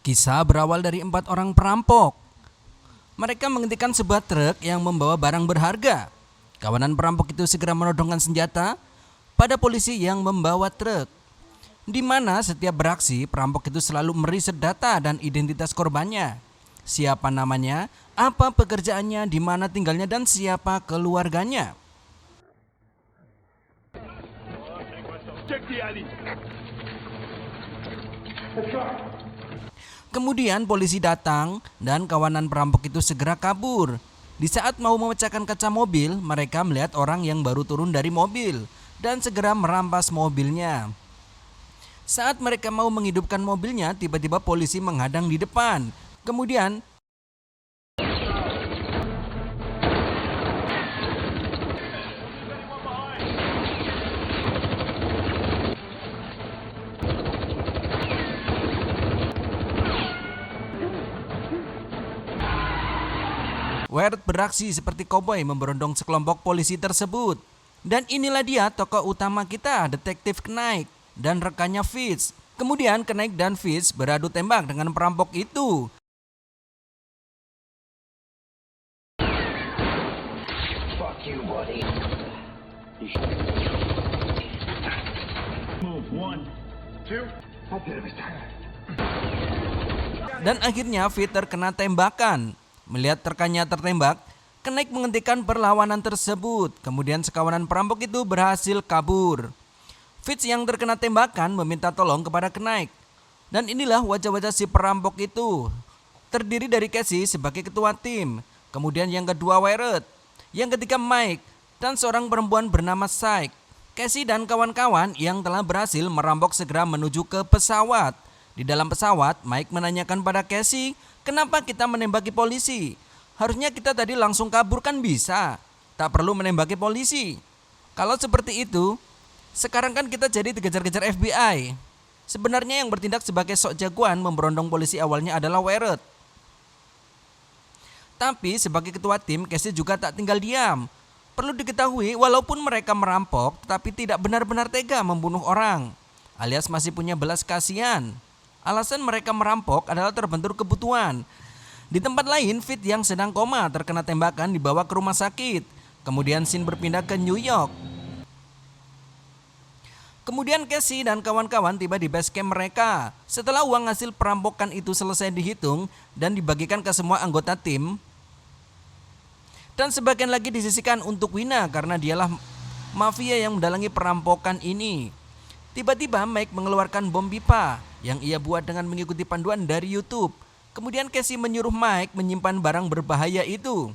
Kisah berawal dari 4 orang perampok. Mereka menghentikan sebuah truk yang membawa barang berharga. Kawanan perampok itu segera menodongkan senjata pada polisi yang membawa truk. Di mana setiap beraksi, perampok itu selalu meriset data dan identitas korbannya. Siapa namanya, apa pekerjaannya, di mana tinggalnya, dan siapa keluarganya. Kemudian polisi datang dan kawanan perampok itu segera kabur. Di saat mau memecahkan kaca mobil, mereka melihat orang yang baru turun dari mobil dan segera merampas mobilnya. Saat mereka mau menghidupkan mobilnya, tiba-tiba polisi menghadang di depan. Kemudian Wyatt beraksi seperti koboi memberondong sekelompok polisi tersebut. Dan inilah dia tokoh utama kita, Detektif Knight dan rekannya Fitz. Kemudian Knight dan Fitz beradu tembak dengan perampok itu. Fuck you, buddy. Move, 1, 2. I'll get him this time. Dan akhirnya Fitz terkena tembakan. Melihat rekannya tertembak, Knight menghentikan perlawanan tersebut. Kemudian sekawanan perampok itu berhasil kabur. Fitz yang terkena tembakan meminta tolong kepada Knight. Dan inilah wajah-wajah si perampok itu. Terdiri dari Casey sebagai ketua tim. Kemudian yang kedua Wyatt. Yang ketiga Mike. Dan seorang perempuan bernama Syke. Casey dan kawan-kawan yang telah berhasil merampok segera menuju ke pesawat. Di dalam pesawat, Mike menanyakan pada Casey, kenapa kita menembaki polisi? Harusnya kita tadi langsung kabur kan bisa. Tak perlu menembaki polisi. Kalau seperti itu, sekarang kan kita jadi dikejar-kejar FBI. Sebenarnya yang bertindak sebagai sok jagoan memberondong polisi awalnya adalah Wyatt. Tapi sebagai ketua tim, Casey juga tak tinggal diam. Perlu diketahui, walaupun mereka merampok, tetapi tidak benar-benar tega membunuh orang, alias masih punya belas kasihan. Alasan mereka merampok adalah terbentur kebutuhan. Di tempat lain, Fitz yang sedang koma terkena tembakan dibawa ke rumah sakit. Kemudian scene berpindah ke New York. Kemudian Casey dan kawan-kawan tiba di base camp mereka. Setelah uang hasil perampokan itu selesai dihitung dan dibagikan ke semua anggota tim, dan sebagian lagi disisihkan untuk Wina karena dialah mafia yang mendalangi perampokan ini. Tiba-tiba Mike mengeluarkan bom pipa yang ia buat dengan mengikuti panduan dari YouTube. Kemudian Casey menyuruh Mike menyimpan barang berbahaya itu.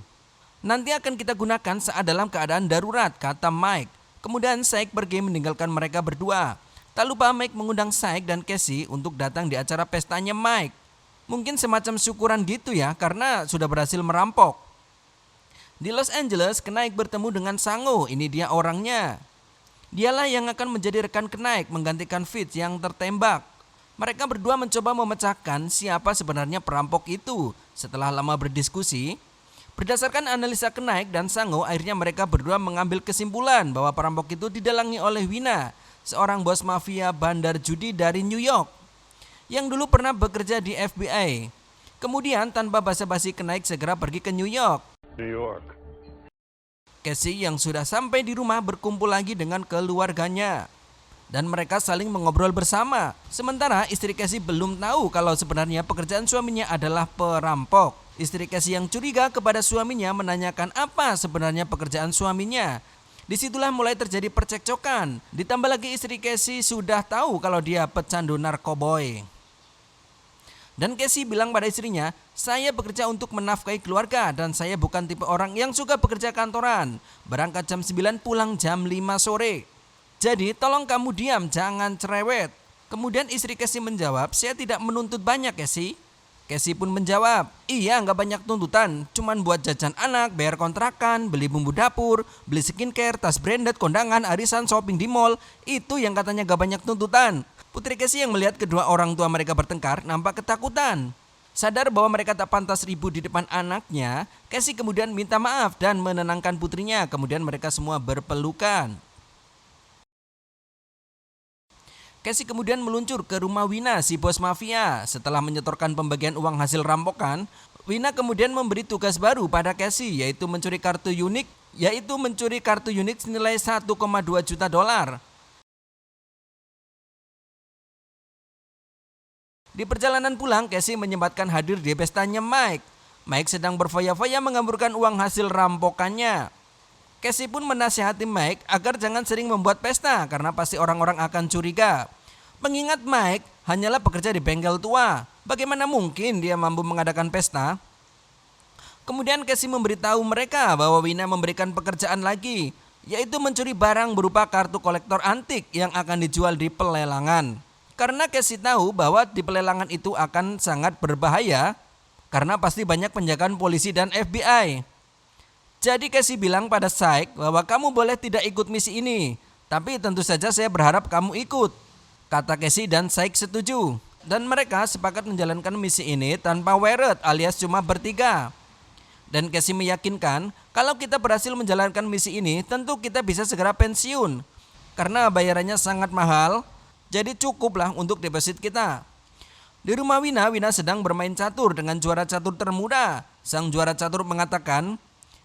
Nanti akan kita gunakan saat dalam keadaan darurat, kata Mike. Kemudian Syke pergi meninggalkan mereka berdua. Tak lupa Mike mengundang Syke dan Casey untuk datang di acara pestanya Mike. Mungkin semacam syukuran gitu ya, karena sudah berhasil merampok. Di Los Angeles, Knight bertemu dengan Sango. Ini dia orangnya. Dialah yang akan menjadi rekan Knight menggantikan Fitz yang tertembak. Mereka berdua mencoba memecahkan siapa sebenarnya perampok itu. Setelah lama berdiskusi, berdasarkan analisa Knight dan Sango, akhirnya mereka berdua mengambil kesimpulan bahwa perampok itu didalangi oleh Wina, seorang bos mafia bandar judi dari New York, yang dulu pernah bekerja di FBI. Kemudian tanpa basa-basi Knight segera pergi ke New York. Casey yang sudah sampai di rumah berkumpul lagi dengan keluarganya. Dan mereka saling mengobrol bersama. Sementara istri Casey belum tahu kalau sebenarnya pekerjaan suaminya adalah perampok. Istri Casey yang curiga kepada suaminya menanyakan apa sebenarnya pekerjaan suaminya. Disitulah mulai terjadi percekcokan. Ditambah lagi istri Casey sudah tahu kalau dia pecandu narkoboy. Dan Casey bilang pada istrinya, saya bekerja untuk menafkahi keluarga dan saya bukan tipe orang yang suka bekerja kantoran. Berangkat jam 9, pulang jam 5 sore. Jadi tolong kamu diam, jangan cerewet. Kemudian istri Casey menjawab, saya tidak menuntut banyak Casey. Casey pun menjawab, iya nggak banyak tuntutan, cuman buat jajan anak, bayar kontrakan, beli bumbu dapur, beli skincare, tas branded, kondangan, arisan, shopping di mall. Itu yang katanya gak banyak tuntutan. Putri Casey yang melihat kedua orang tua mereka bertengkar nampak ketakutan. Sadar bahwa mereka tak pantas ribut di depan anaknya, Casey kemudian minta maaf dan menenangkan putrinya. Kemudian mereka semua berpelukan. Casey kemudian meluncur ke rumah Wina, si bos mafia. Setelah menyetorkan pembagian uang hasil rampokan, Wina kemudian memberi tugas baru pada Casey, yaitu mencuri kartu unik senilai 1,2 juta dolar. Di perjalanan pulang, Casey menyempatkan hadir di pestanya Mike. Mike sedang berfoya-foya mengamburkan uang hasil rampokannya. Casey pun menasihati Mike agar jangan sering membuat pesta karena pasti orang-orang akan curiga. Mengingat Mike hanyalah pekerja di bengkel tua, bagaimana mungkin dia mampu mengadakan pesta? Kemudian Casey memberitahu mereka bahwa Wina memberikan pekerjaan lagi, yaitu mencuri barang berupa kartu kolektor antik yang akan dijual di pelelangan. Karena Casey tahu bahwa di pelelangan itu akan sangat berbahaya, karena pasti banyak penjagaan polisi dan FBI. Jadi Casey bilang pada Syke bahwa kamu boleh tidak ikut misi ini, tapi tentu saja saya berharap kamu ikut. Kata Casey dan Syke setuju. Dan mereka sepakat menjalankan misi ini tanpa Wyatt alias cuma bertiga. Dan Casey meyakinkan kalau kita berhasil menjalankan misi ini tentu kita bisa segera pensiun. Karena bayarannya sangat mahal, jadi cukuplah untuk deposit kita. Di rumah Wina sedang bermain catur dengan juara catur termuda. Sang juara catur mengatakan,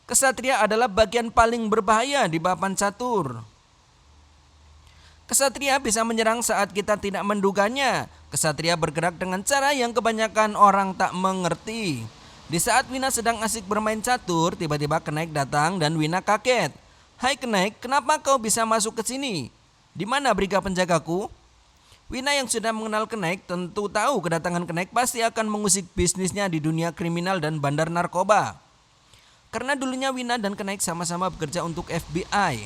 kesatria adalah bagian paling berbahaya di papan catur. Kesatria bisa menyerang saat kita tidak menduganya. Kesatria bergerak dengan cara yang kebanyakan orang tak mengerti. Di saat Wina sedang asik bermain catur, tiba-tiba Knight datang dan Wina kaget. Hai Knight, kenapa kau bisa masuk ke sini? Di mana briga penjagaku? Wina yang sudah mengenal Knight tentu tahu kedatangan Knight pasti akan mengusik bisnisnya di dunia kriminal dan bandar narkoba. Karena dulunya Wina dan Knight sama-sama bekerja untuk FBI.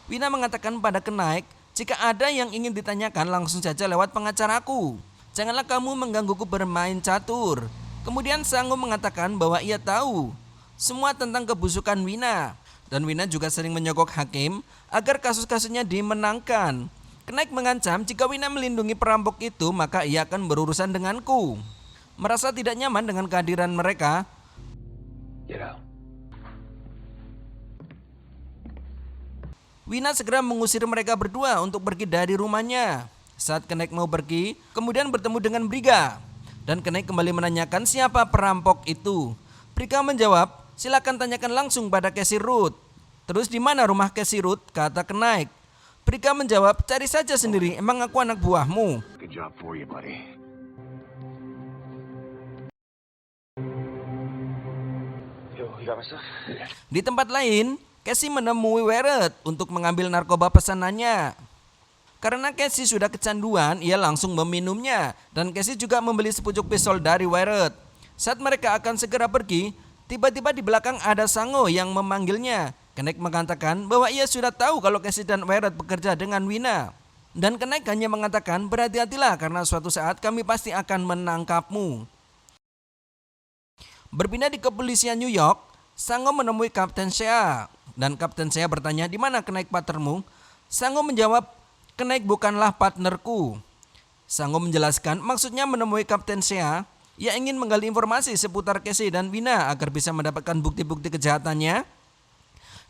Wina mengatakan pada Knight, jika ada yang ingin ditanyakan langsung saja lewat pengacaraku. Janganlah kamu menggangguku bermain catur. Kemudian Sango mengatakan bahwa ia tahu semua tentang kebusukan Wina. Dan Wina juga sering menyogok hakim agar kasus-kasusnya dimenangkan. Knight mengancam jika Wina melindungi perampok itu maka ia akan berurusan denganku. Merasa tidak nyaman dengan kehadiran mereka, Get out. Wina segera mengusir mereka berdua untuk pergi dari rumahnya. Saat Knight mau pergi, kemudian bertemu dengan Briga. Dan Knight kembali menanyakan siapa perampok itu. Briga menjawab, silakan tanyakan langsung pada Casey Ruth. Terus di mana rumah Casey Ruth? Kata Knight. Briga menjawab, cari saja sendiri, emang aku anak buahmu. Good job for you, buddy. Yo, you got my stuff? Di tempat lain, Casey menemui Wyatt untuk mengambil narkoba pesanannya. Karena Casey sudah kecanduan, ia langsung meminumnya. Dan Casey juga membeli sepucuk pistol dari Wyatt. Saat mereka akan segera pergi, tiba-tiba di belakang ada Sango yang memanggilnya. Knight mengatakan bahwa ia sudah tahu kalau Casey dan Wyatt bekerja dengan Wina. Dan Knight hanya mengatakan berhati-hatilah karena suatu saat kami pasti akan menangkapmu. Berpindah di kepolisian New York, Sango menemui Kapten Shea. Dan Kapten Shea bertanya, di mana Knight partnermu? Sango menjawab, Knight bukanlah partnerku. Sango menjelaskan maksudnya menemui Kapten Shea. Ia ingin menggali informasi seputar Casey dan Wina agar bisa mendapatkan bukti-bukti kejahatannya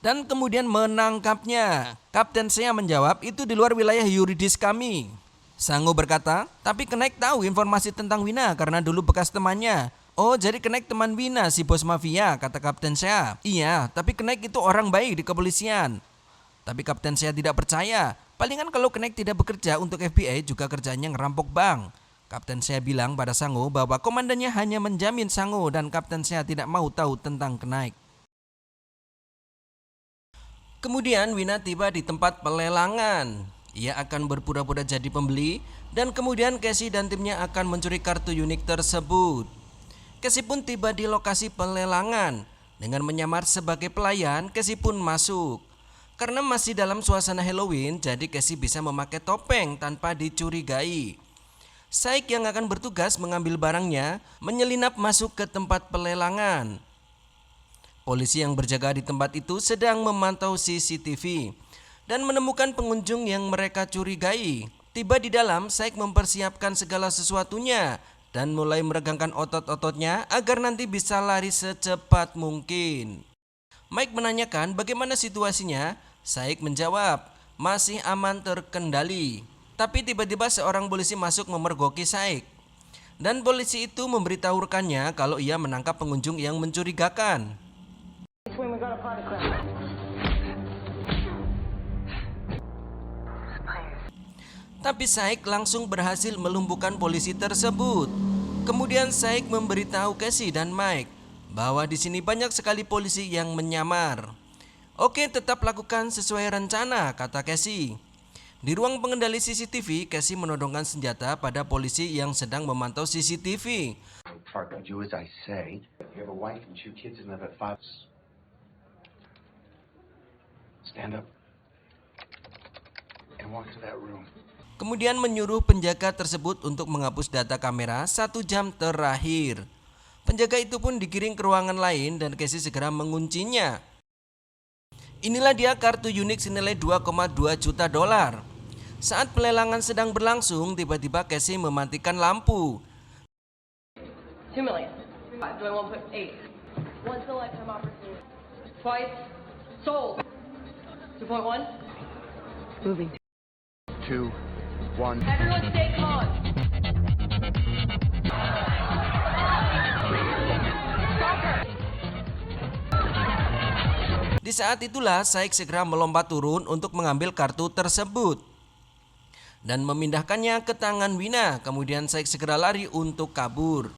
dan kemudian menangkapnya. Kapten Shea menjawab, itu di luar wilayah yuridis kami. Sango berkata, tapi Knight tahu informasi tentang Wina karena dulu bekas temannya. Oh, jadi Knight teman Wina, si bos mafia, kata Kapten Shea. Iya, tapi Knight itu orang baik di kepolisian. Tapi Kapten Shea tidak percaya. Palingan kalau Knight tidak bekerja untuk FBI juga kerjanya ngerampok bank. Kapten Shea bilang pada Sango bahwa komandannya hanya menjamin Sango dan Kapten Shea tidak mau tahu tentang Knight. Kemudian Wina tiba di tempat pelelangan. Ia akan berpura-pura jadi pembeli dan kemudian Casey dan timnya akan mencuri kartu unik tersebut. Casey pun tiba di lokasi pelelangan. Dengan menyamar sebagai pelayan, Casey pun masuk. Karena masih dalam suasana Halloween, jadi Casey bisa memakai topeng tanpa dicurigai. Syke yang akan bertugas mengambil barangnya menyelinap masuk ke tempat pelelangan. Polisi yang berjaga di tempat itu sedang memantau CCTV dan menemukan pengunjung yang mereka curigai. Tiba di dalam, Syke mempersiapkan segala sesuatunya dan mulai meregangkan otot-ototnya agar nanti bisa lari secepat mungkin. Mike menanyakan bagaimana situasinya. Syke menjawab, masih aman terkendali. Tapi tiba-tiba seorang polisi masuk memergoki Saik. Dan polisi itu memberitahu rekannya kalau ia menangkap pengunjung yang mencurigakan. Tapi Saik langsung berhasil melumpuhkan polisi tersebut. Kemudian Saik memberitahu Casey dan Mike bahwa di sini banyak sekali polisi yang menyamar. Oke, tetap lakukan sesuai rencana, kata Casey. Di ruang pengendali CCTV, Casey menodongkan senjata pada polisi yang sedang memantau CCTV. Park, do as I say. You have a wife and 2 kids and live at 5. Stand up and walk to that room. Kemudian menyuruh penjaga tersebut untuk menghapus data kamera 1 jam terakhir. Penjaga itu pun digiring ke ruangan lain dan Casey segera menguncinya. Inilah dia kartu unik senilai 2,2 juta dolar. Saat pelelangan sedang berlangsung, tiba-tiba Casey mematikan lampu. 2 million. Do I want to put 8? Once in a lifetime opportunity. Twice. Sold. 2.1. Moving. 2, 1. Everyone stay calm. Di saat itulah Saik segera melompat turun untuk mengambil kartu tersebut dan memindahkannya ke tangan Wina. Kemudian Saik segera lari untuk kabur.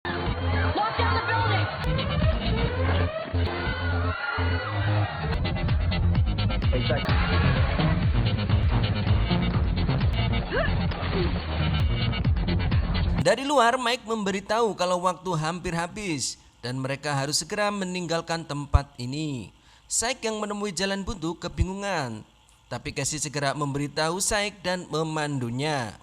Lock down the building. Hey, Zach. Dari luar, Mike memberitahu kalau waktu hampir habis dan mereka harus segera meninggalkan tempat ini. Saik yang menemui jalan buntu kebingungan, tapi Casey segera memberitahu Saik dan memandunya.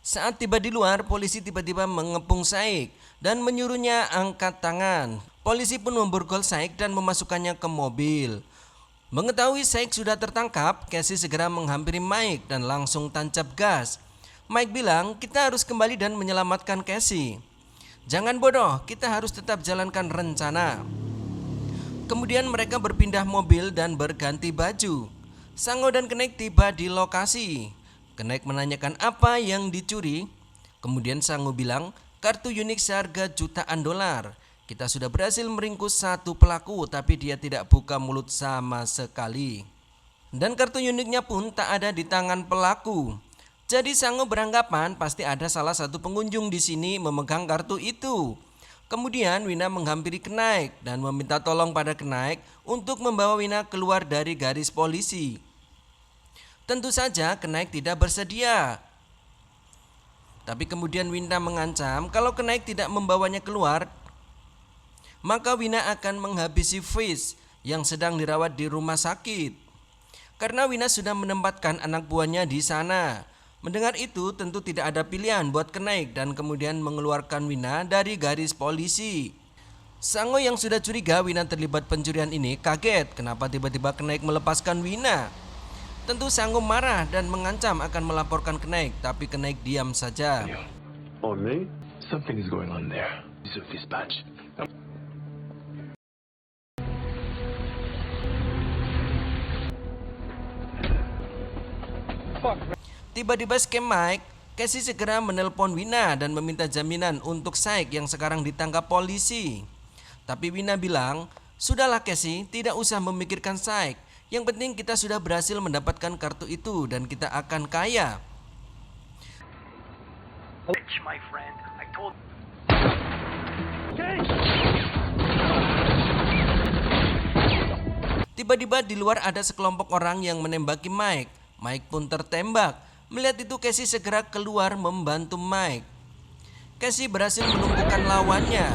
Saat tiba di luar, polisi tiba-tiba mengepung Saik dan menyuruhnya angkat tangan. Polisi pun memborgol Saik dan memasukkannya ke mobil. Mengetahui Saik sudah tertangkap, Casey segera menghampiri Mike dan langsung tancap gas. Mike bilang, kita harus kembali dan menyelamatkan Casey. Jangan bodoh, kita harus tetap jalankan rencana. Kemudian mereka berpindah mobil dan berganti baju. Sango dan Kenek tiba di lokasi. Kenek menanyakan apa yang dicuri. Kemudian Sango bilang, kartu unik seharga jutaan dolar. Kita sudah berhasil meringkus 1 pelaku, tapi dia tidak buka mulut sama sekali. Dan kartu uniknya pun tak ada di tangan pelaku. Jadi Sango beranggapan pasti ada salah satu pengunjung di sini memegang kartu itu. Kemudian Wina menghampiri Kenaik dan meminta tolong pada Kenaik untuk membawa Wina keluar dari garis polisi. Tentu saja Kenaik tidak bersedia. Tapi kemudian Wina mengancam kalau Kenaik tidak membawanya keluar, maka Wina akan menghabisi Fish yang sedang dirawat di rumah sakit. Karena Wina sudah menempatkan anak buahnya di sana. Mendengar itu tentu tidak ada pilihan buat Kenaik dan kemudian mengeluarkan Wina dari garis polisi. Sango yang sudah curiga Wina terlibat pencurian ini kaget kenapa tiba-tiba Kenaik melepaskan Wina. Tentu Sango marah dan mengancam akan melaporkan Kenaik, tapi Kenaik diam saja. On me? Something is going on there. Yusuf dispatch. Tiba di base camp Mike, Casey segera menelpon Wina dan meminta jaminan untuk Saik yang sekarang ditangkap polisi. Tapi Wina bilang, sudahlah Casey, tidak usah memikirkan Saik. Yang penting kita sudah berhasil mendapatkan kartu itu dan kita akan kaya. My friend, I told. Tiba-tiba di luar ada sekelompok orang yang menembaki Mike. Mike pun tertembak. Melihat itu Casey segera keluar membantu Mike. Casey berhasil melumpuhkan lawannya.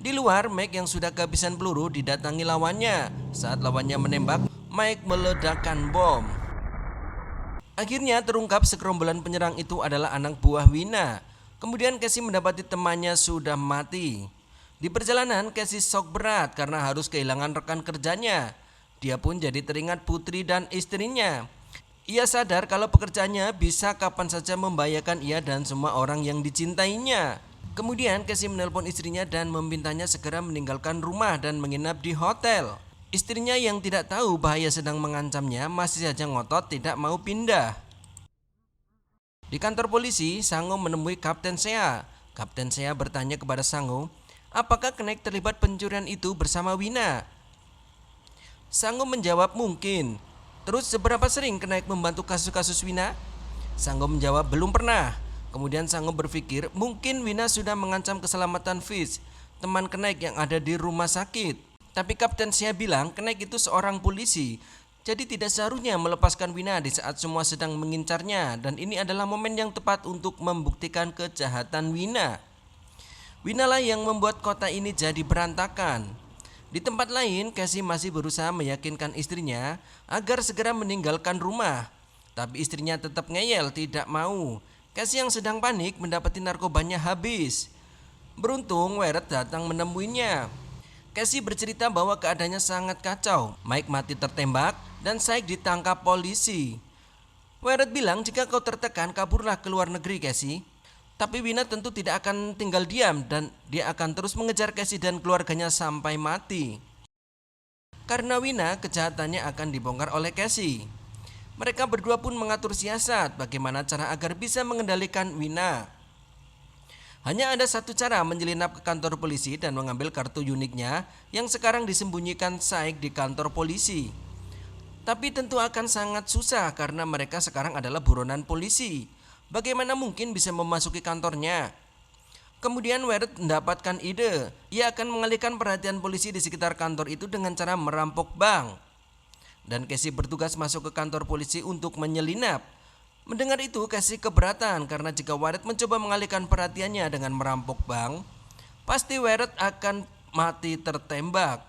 Di luar, Mike yang sudah kehabisan peluru didatangi lawannya. Saat lawannya menembak, Mike meledakkan bom. Akhirnya terungkap segerombolan penyerang itu adalah anak buah Wina. Kemudian Casey mendapati temannya sudah mati. Di perjalanan Casey shock berat karena harus kehilangan rekan kerjanya. Dia pun jadi teringat putri dan istrinya. Ia sadar kalau pekerjaannya bisa kapan saja membahayakan ia dan semua orang yang dicintainya. Kemudian Casey menelpon istrinya dan memintanya segera meninggalkan rumah dan menginap di hotel. Istrinya yang tidak tahu bahaya sedang mengancamnya masih saja ngotot tidak mau pindah. Di kantor polisi, Sango menemui Kapten Sea. Kapten Sea bertanya kepada Sango, apakah Knight terlibat pencurian itu bersama Wina? Sango menjawab mungkin. Terus seberapa sering Knight membantu kasus-kasus Wina? Sango menjawab belum pernah. Kemudian Sango berpikir mungkin Wina sudah mengancam keselamatan Fish, teman Knight yang ada di rumah sakit. Tapi Kapten Sea bilang Knight itu seorang polisi, jadi tidak seharusnya melepaskan Wina di saat semua sedang mengincarnya. Dan ini adalah momen yang tepat untuk membuktikan kejahatan Wina. Wina lah yang membuat kota ini jadi berantakan. Di tempat lain, Casey masih berusaha meyakinkan istrinya agar segera meninggalkan rumah. Tapi istrinya tetap ngeyel, tidak mau. Casey yang sedang panik mendapati narkobanya habis. Beruntung Wyatt datang menemuinya. Casey bercerita bahwa keadaannya sangat kacau. Mike mati tertembak dan Syke ditangkap polisi. Wyatt bilang jika kau tertekan kaburlah ke luar negeri Casey. Tapi Wina tentu tidak akan tinggal diam dan dia akan terus mengejar Casey dan keluarganya sampai mati. Karena Wina, kejahatannya akan dibongkar oleh Casey. Mereka berdua pun mengatur siasat bagaimana cara agar bisa mengendalikan Wina. Hanya ada satu cara menyelinap ke kantor polisi dan mengambil kartu uniknya yang sekarang disembunyikan Syke di kantor polisi. Tapi tentu akan sangat susah karena mereka sekarang adalah buronan polisi. Bagaimana mungkin bisa memasuki kantornya? Kemudian Wyatt mendapatkan ide. Ia akan mengalihkan perhatian polisi di sekitar kantor itu dengan cara merampok bank. Dan Casey bertugas masuk ke kantor polisi untuk menyelinap. Mendengar itu Casey keberatan karena jika Wyatt mencoba mengalihkan perhatiannya dengan merampok bank, pasti Wyatt akan mati tertembak.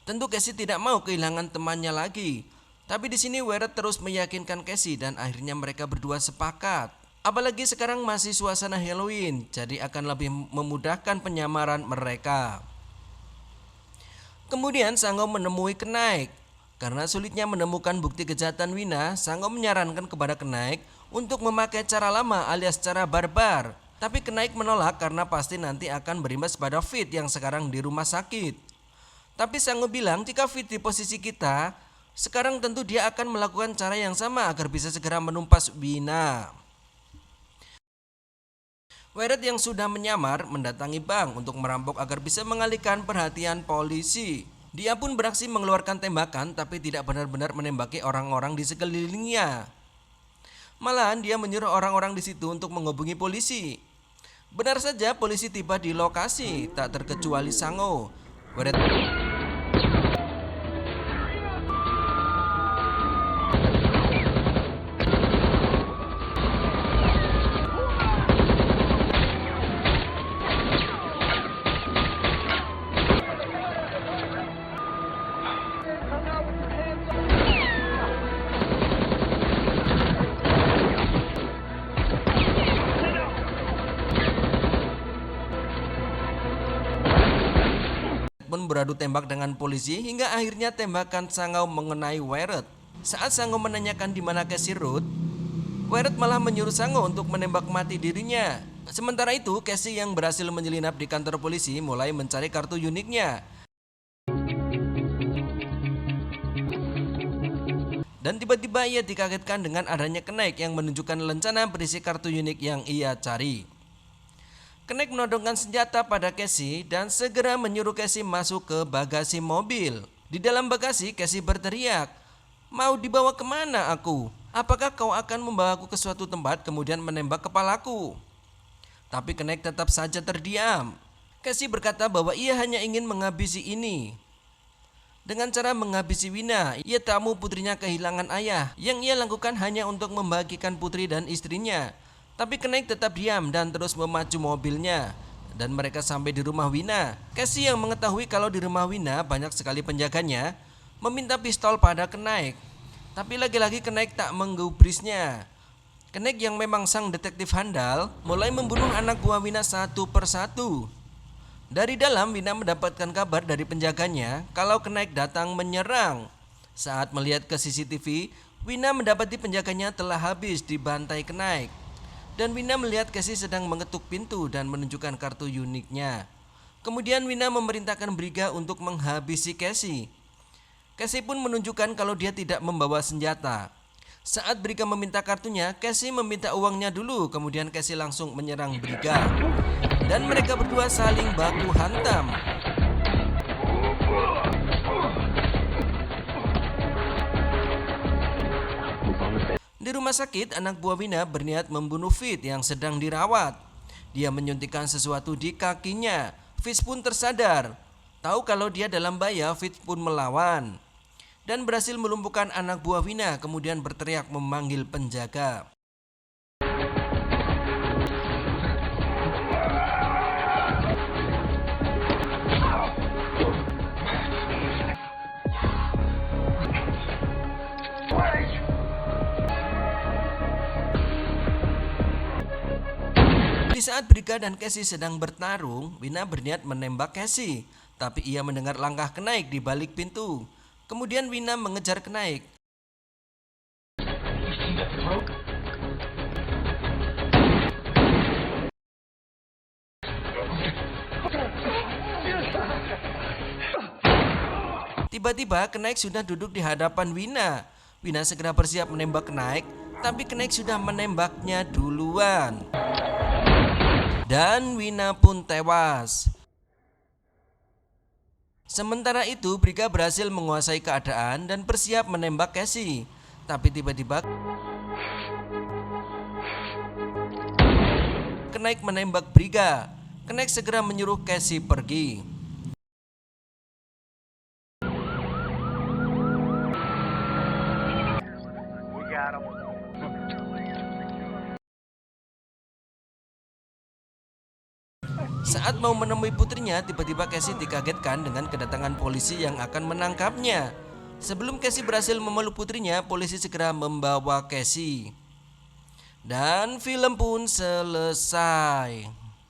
Tentu Casey tidak mau kehilangan temannya lagi. Tapi di sini Wyatt terus meyakinkan Casey dan akhirnya mereka berdua sepakat. Apalagi sekarang masih suasana Halloween, jadi akan lebih memudahkan penyamaran mereka. Kemudian Sango menemui Knight. Karena sulitnya menemukan bukti kejahatan Wina, Sango menyarankan kepada Knight untuk memakai cara lama alias cara barbar. Tapi Knight menolak karena pasti nanti akan berimbas pada Fit yang sekarang di rumah sakit. Tapi Sango bilang jika Fit di posisi kita, sekarang tentu dia akan melakukan cara yang sama agar bisa segera menumpas Wina. Wyatt yang sudah menyamar mendatangi bank untuk merampok agar bisa mengalihkan perhatian polisi. Dia pun beraksi mengeluarkan tembakan tapi tidak benar-benar menembaki orang-orang di sekelilingnya. Malahan dia menyuruh orang-orang di situ untuk menghubungi polisi. Benar saja polisi tiba di lokasi, tak terkecuali Sango. Wyatt pun beradu tembak dengan polisi hingga akhirnya tembakan Sango mengenai Wyatt. Saat Sango menanyakan di mana Casey Road, Wyatt malah menyuruh Sango untuk menembak mati dirinya. Sementara itu Casey yang berhasil menyelinap di kantor polisi mulai mencari kartu uniknya. Dan tiba-tiba ia dikagetkan dengan adanya Knight yang menunjukkan lencana berisi kartu unik yang ia cari. Knight menodongkan senjata pada Casey dan segera menyuruh Casey masuk ke bagasi mobil. Di dalam bagasi Casey berteriak, "Mau dibawa kemana aku? Apakah kau akan membawaku ke suatu tempat kemudian menembak kepalaku?" Tapi Knight tetap saja terdiam. Casey berkata bahwa ia hanya ingin menghabisi ini. Dengan cara menghabisi Wina, ia tak mau putrinya kehilangan ayah. Yang ia lakukan hanya untuk membagikan putri dan istrinya. Tapi Knight tetap diam dan terus memacu mobilnya. Dan mereka sampai di rumah Wina. Casey yang mengetahui kalau di rumah Wina banyak sekali penjaganya, meminta pistol pada Knight. Tapi lagi-lagi Knight tak menggubrisnya. Knight yang memang sang detektif handal mulai membunuh anak buah Wina satu persatu. Dari dalam, Wina mendapatkan kabar dari penjaganya kalau Knight datang menyerang. Saat melihat ke CCTV, Wina mendapati penjaganya telah habis dibantai Knight. Dan Wina melihat Casey sedang mengetuk pintu dan menunjukkan kartu uniknya. Kemudian Wina memerintahkan Briga untuk menghabisi Casey. Casey pun menunjukkan kalau dia tidak membawa senjata. Saat Briga meminta kartunya, Casey meminta uangnya dulu. Kemudian Casey langsung menyerang Briga. Dan mereka berdua saling baku hantam. Di rumah sakit, anak buah Wina berniat membunuh Fit yang sedang dirawat. Dia menyuntikkan sesuatu di kakinya. Fit pun tersadar. Tahu kalau dia dalam bahaya, Fit pun melawan. Dan berhasil melumpuhkan anak buah Wina, kemudian berteriak memanggil penjaga. Di saat Briga dan Casey sedang bertarung, Wina berniat menembak Casey, tapi ia mendengar langkah Knight di balik pintu. Kemudian Wina mengejar Knight. Tiba-tiba Knight sudah duduk di hadapan Wina. Wina segera bersiap menembak Knight, tapi Knight sudah menembaknya duluan. Dan Wina pun tewas. Sementara itu, Briga berhasil menguasai keadaan dan bersiap menembak Casey. Tapi tiba-tiba Knight menembak Briga. Knight segera menyuruh Casey pergi. Saat mau menemui putrinya, tiba-tiba Casey dikagetkan dengan kedatangan polisi yang akan menangkapnya. Sebelum Casey berhasil memeluk putrinya, polisi segera membawa Casey. Dan film pun selesai.